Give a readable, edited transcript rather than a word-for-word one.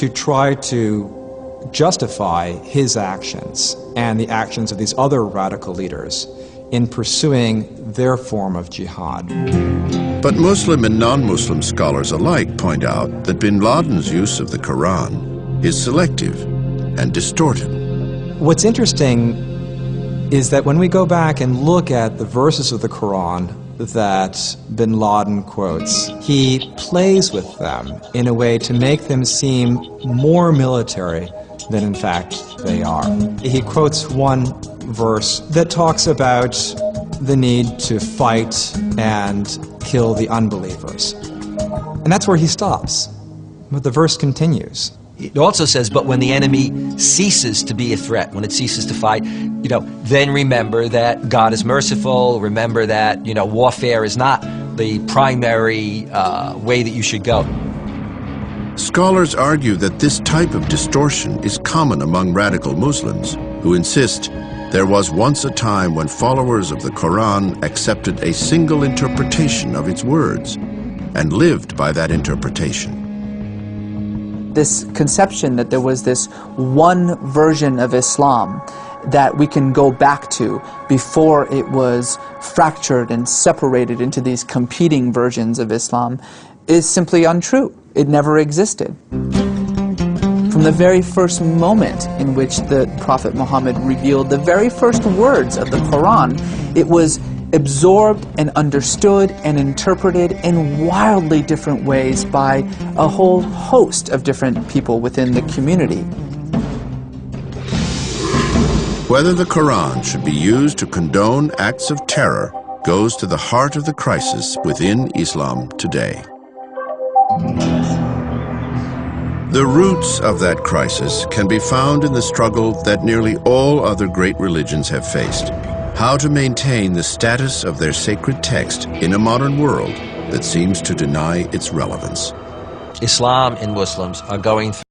to try to justify his actions and the actions of these other radical leaders in pursuing their form of jihad. But Muslim and non-Muslim scholars alike point out that bin Laden's use of the Quran is selective and distorted. What's interesting is that when we go back and look at the verses of the Quran that bin Laden quotes, he plays with them in a way to make them seem more military than in fact they are. He quotes one verse that talks about the need to fight and kill the unbelievers. And that's where he stops. But the verse continues. It also says, but when the enemy ceases to be a threat, when it ceases to fight, then remember that God is merciful, remember that, warfare is not the primary way that you should go. Scholars argue that this type of distortion is common among radical Muslims who insist there was once a time when followers of the Quran accepted a single interpretation of its words and lived by that interpretation. This conception that there was this one version of Islam that we can go back to before it was fractured and separated into these competing versions of Islam is simply untrue. It never existed. From the very first moment in which the Prophet Muhammad revealed the very first words of the Quran, it was absorbed and understood and interpreted in wildly different ways by a whole host of different people within the community. Whether the Quran should be used to condone acts of terror goes to the heart of the crisis within Islam today. The roots of that crisis can be found in the struggle that nearly all other great religions have faced: how to maintain the status of their sacred text in a modern world that seems to deny its relevance. Islam and Muslims are going through